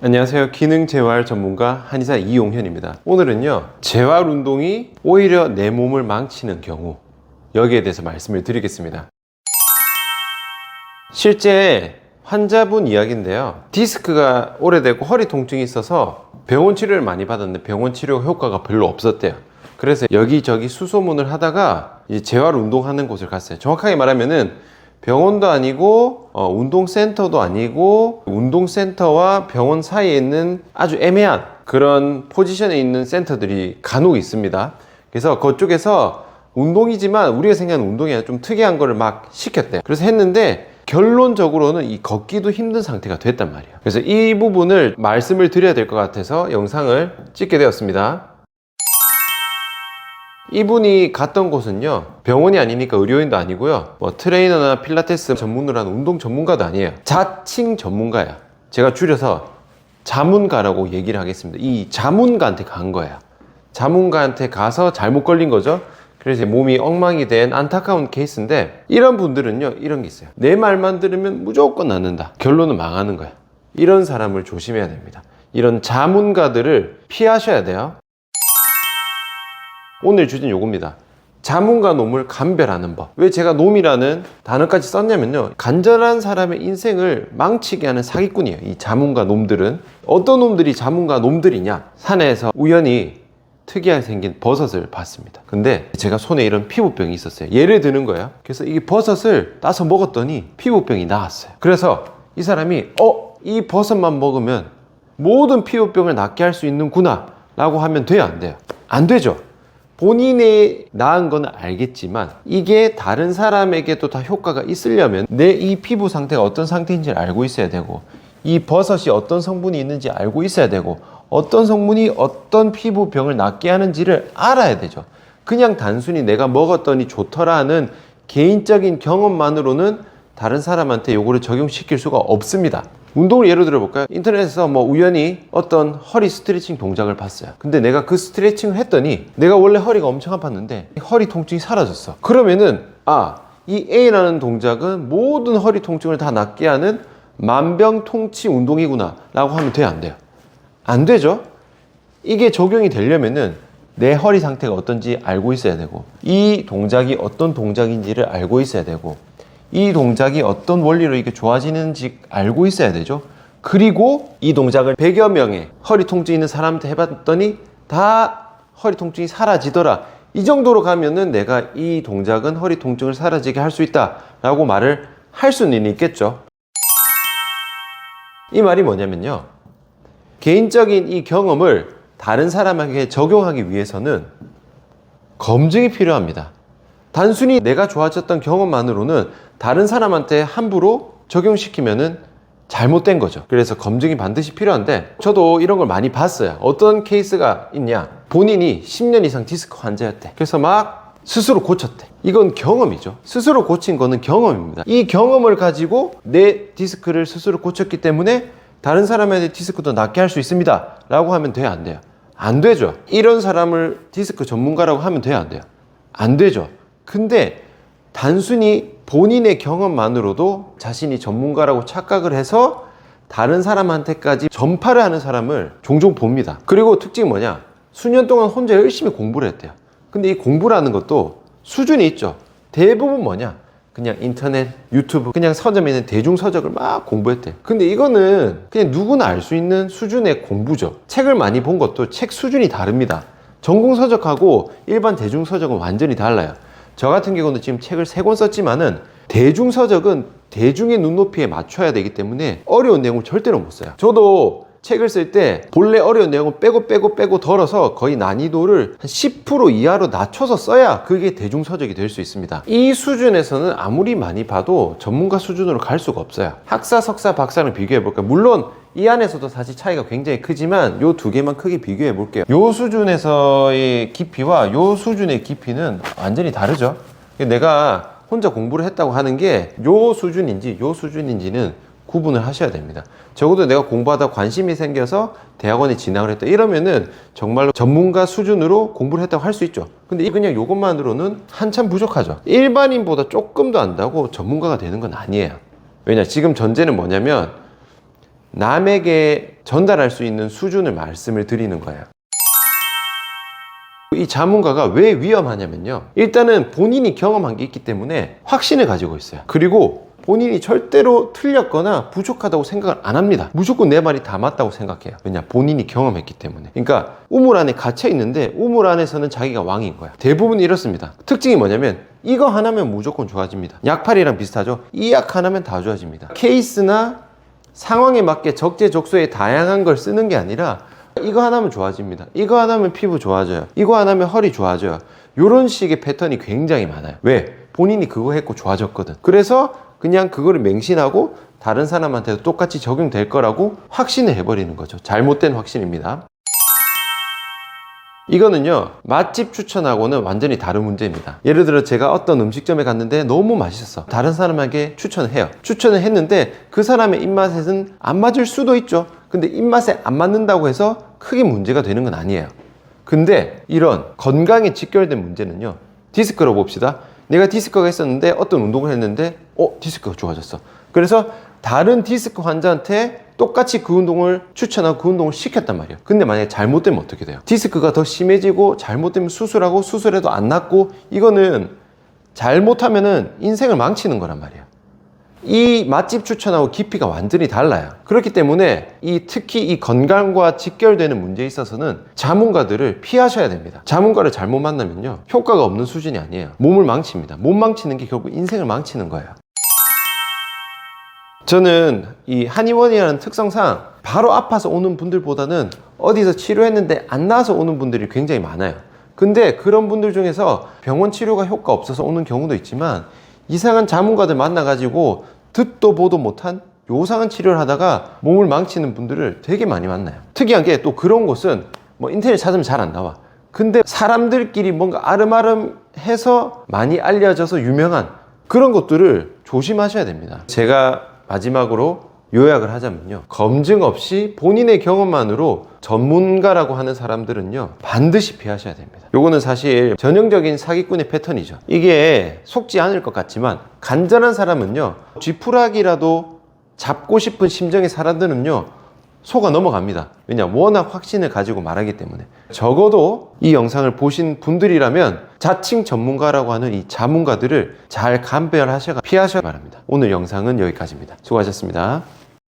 안녕하세요. 기능 재활 전문가 한의사 이용현입니다. 오늘은요, 재활 운동이 오히려 내 몸을 망치는 경우, 여기에 대해서 말씀을 드리겠습니다. 실제 환자분 이야기인데요, 디스크가 오래되고 허리 통증이 있어서 병원 치료를 많이 받았는데 병원 치료 효과가 별로 없었대요. 그래서 여기저기 수소문을 하다가 이제 재활 운동하는 곳을 갔어요. 정확하게 말하면은 병원도 아니고 운동센터도 아니고 운동센터와 병원 사이에 있는 아주 애매한 그런 포지션에 있는 센터들이 간혹 있습니다. 그래서 그쪽에서 운동이지만 우리가 생각하는 운동이 아니라 좀 특이한 거를 막 시켰대요. 그래서 했는데 결론적으로는 이 걷기도 힘든 상태가 됐단 말이에요. 그래서 이 부분을 말씀을 드려야 될 것 같아서 영상을 찍게 되었습니다. 이분이 갔던 곳은요, 병원이 아니니까 의료인도 아니고요, 뭐 트레이너나 필라테스 전문으로 하는 운동 전문가도 아니에요. 자칭 전문가야. 제가 줄여서 자문가라고 얘기를 하겠습니다. 이 자문가한테 간 거예요. 자문가한테 가서 잘못 걸린 거죠. 그래서 몸이 엉망이 된 안타까운 케이스인데, 이런 분들은요, 이런 게 있어요. 내 말만 들으면 무조건 낫는다. 결론은 망하는 거야. 이런 사람을 조심해야 됩니다. 이런 자문가들을 피하셔야 돼요. 오늘 주제는 요겁니다. 자문과 놈을 감별하는 법. 왜 제가 놈이라는 단어까지 썼냐면요, 간절한 사람의 인생을 망치게 하는 사기꾼이에요. 이 자문과 놈들은. 어떤 놈들이 자문과 놈들이냐, 산에서 우연히 특이하게 생긴 버섯을 봤습니다. 근데 제가 손에 이런 피부병이 있었어요. 예를 드는 거예요. 그래서 이 버섯을 따서 먹었더니 피부병이 나았어요. 그래서 이 사람이 이 버섯만 먹으면 모든 피부병을 낫게 할 수 있는구나 라고 하면 돼요, 안 돼요? 안 되죠. 본인이 나은 건 알겠지만 이게 다른 사람에게도 다 효과가 있으려면 내 이 피부 상태가 어떤 상태인지를 알고 있어야 되고, 이 버섯이 어떤 성분이 있는지 알고 있어야 되고, 어떤 성분이 어떤 피부병을 낫게 하는지를 알아야 되죠. 그냥 단순히 내가 먹었더니 좋더라 하는 개인적인 경험만으로는 다른 사람한테 요거를 적용시킬 수가 없습니다. 운동을 예로 들어볼까요? 인터넷에서 뭐 우연히 어떤 허리 스트레칭 동작을 봤어요. 근데 내가 그 스트레칭을 했더니 내가 원래 허리가 엄청 아팠는데 허리 통증이 사라졌어. 그러면은 이 A라는 동작은 모든 허리 통증을 다 낫게 하는 만병통치 운동이구나 라고 하면 돼요, 안 돼요? 안 되죠? 이게 적용이 되려면은 내 허리 상태가 어떤지 알고 있어야 되고, 이 동작이 어떤 동작인지를 알고 있어야 되고, 이 동작이 어떤 원리로 이게 좋아지는지 알고 있어야 되죠. 그리고 이 동작을 100여 명의 허리 통증 있는 사람한테 해봤더니 다 허리 통증이 사라지더라. 이 정도로 가면은 내가 이 동작은 허리 통증을 사라지게 할 수 있다 라고 말을 할 수는 있겠죠. 이 말이 뭐냐면요, 개인적인 이 경험을 다른 사람에게 적용하기 위해서는 검증이 필요합니다. 단순히 내가 좋아졌던 경험만으로는 다른 사람한테 함부로 적용시키면은 잘못된 거죠. 그래서 검증이 반드시 필요한데, 저도 이런 걸 많이 봤어요. 어떤 케이스가 있냐, 본인이 10년 이상 디스크 환자였대. 그래서 막 스스로 고쳤대. 이건 경험이죠. 스스로 고친 거는 경험입니다. 이 경험을 가지고 내 디스크를 스스로 고쳤기 때문에 다른 사람한테 디스크도 낫게 할 수 있습니다 라고 하면 돼요, 안 돼요? 안 되죠. 이런 사람을 디스크 전문가라고 하면 돼요, 안 돼요? 안 되죠. 근데 단순히 본인의 경험만으로도 자신이 전문가라고 착각을 해서 다른 사람한테까지 전파를 하는 사람을 종종 봅니다. 그리고 특징이 뭐냐, 수년 동안 혼자 열심히 공부를 했대요. 근데 이 공부라는 것도 수준이 있죠. 대부분 뭐냐, 그냥 인터넷, 유튜브, 그냥 서점에 있는 대중서적을 막 공부했대요. 근데 이거는 그냥 누구나 알 수 있는 수준의 공부죠. 책을 많이 본 것도 책 수준이 다릅니다. 전공서적하고 일반 대중서적은 완전히 달라요. 저 같은 경우는 지금 책을 3권 썼지만은 대중서적은 대중의 눈높이에 맞춰야 되기 때문에 어려운 내용을 절대로 못 써요. 저도 책을 쓸 때 본래 어려운 내용을 빼고 덜어서 거의 난이도를 한 10% 이하로 낮춰서 써야 그게 대중서적이 될 수 있습니다. 이 수준에서는 아무리 많이 봐도 전문가 수준으로 갈 수가 없어요. 학사, 석사, 박사랑 비교해 볼까요? 물론 이 안에서도 사실 차이가 굉장히 크지만 요 두 개만 크게 비교해 볼게요. 요 수준에서의 깊이와 요 수준의 깊이는 완전히 다르죠. 내가 혼자 공부를 했다고 하는 게 요 수준인지 요 수준인지는 구분을 하셔야 됩니다. 적어도 내가 공부하다 관심이 생겨서 대학원에 진학을 했다 이러면은 정말로 전문가 수준으로 공부를 했다고 할 수 있죠. 근데 그냥 요것만으로는 한참 부족하죠. 일반인보다 조금 더 안다고 전문가가 되는 건 아니에요. 왜냐, 지금 전제는 뭐냐면 남에게 전달할 수 있는 수준을 말씀을 드리는 거예요. 이 자문가가 왜 위험하냐면요, 일단은 본인이 경험한 게 있기 때문에 확신을 가지고 있어요. 그리고 본인이 절대로 틀렸거나 부족하다고 생각을 안 합니다. 무조건 내 말이 다 맞다고 생각해요. 왜냐? 본인이 경험했기 때문에. 그러니까 우물 안에 갇혀 있는데 우물 안에서는 자기가 왕인 거야. 대부분 이렇습니다. 특징이 뭐냐면 이거 하나면 무조건 좋아집니다. 약팔이랑 비슷하죠? 이 약 하나면 다 좋아집니다. 케이스나 상황에 맞게 적재적소에 다양한 걸 쓰는 게 아니라 이거 하나면 좋아집니다. 이거 하나면 피부 좋아져요. 이거 하나면 허리 좋아져요. 이런 식의 패턴이 굉장히 많아요. 왜? 본인이 그거 했고 좋아졌거든. 그래서 그냥 그거를 맹신하고 다른 사람한테도 똑같이 적용될 거라고 확신을 해버리는 거죠. 잘못된 확신입니다. 이거는요, 맛집 추천하고는 완전히 다른 문제입니다. 예를 들어 제가 어떤 음식점에 갔는데 너무 맛있었어. 다른 사람에게 추천을 해요. 추천을 했는데 그 사람의 입맛에는 안 맞을 수도 있죠. 근데 입맛에 안 맞는다고 해서 크게 문제가 되는 건 아니에요. 근데 이런 건강에 직결된 문제는요, 디스크로 봅시다. 내가 디스크가 있었는데 어떤 운동을 했는데 디스크가 좋아졌어. 그래서 다른 디스크 환자한테 똑같이 그 운동을 추천하고 그 운동을 시켰단 말이에요. 근데 만약에 잘못되면 어떻게 돼요? 디스크가 더 심해지고 잘못되면 수술하고 수술해도 안 낫고, 이거는 잘못하면은 인생을 망치는 거란 말이에요. 이 맛집 추천하고 깊이가 완전히 달라요. 그렇기 때문에 특히 이 건강과 직결되는 문제에 있어서는 자문가들을 피하셔야 됩니다. 자문가를 잘못 만나면요, 효과가 없는 수준이 아니에요. 몸을 망칩니다. 몸 망치는 게 결국 인생을 망치는 거예요. 저는 이 한의원이라는 특성상 바로 아파서 오는 분들보다는 어디서 치료했는데 안 나아서 오는 분들이 굉장히 많아요. 근데 그런 분들 중에서 병원 치료가 효과 없어서 오는 경우도 있지만, 이상한 자문가들 만나가지고 듣도 보도 못한 요상한 치료를 하다가 몸을 망치는 분들을 되게 많이 만나요. 특이한 게 또 그런 곳은 뭐 인터넷 찾으면 잘 안 나와. 근데 사람들끼리 뭔가 아름아름해서 많이 알려져서 유명한 그런 것들을 조심하셔야 됩니다. 제가 마지막으로 요약을 하자면요, 검증 없이 본인의 경험만으로 전문가라고 하는 사람들은요, 반드시 피하셔야 됩니다. 요거는 사실 전형적인 사기꾼의 패턴이죠. 이게 속지 않을 것 같지만 간절한 사람은요, 쥐푸라기라도 잡고 싶은 심정의 사람들은요 속아 넘어갑니다. 왜냐? 워낙 확신을 가지고 말하기 때문에. 적어도 이 영상을 보신 분들이라면 자칭 전문가라고 하는 이 자문가들을 잘 감별하셔가 피하셔야 바랍니다. 오늘 영상은 여기까지입니다. 수고하셨습니다.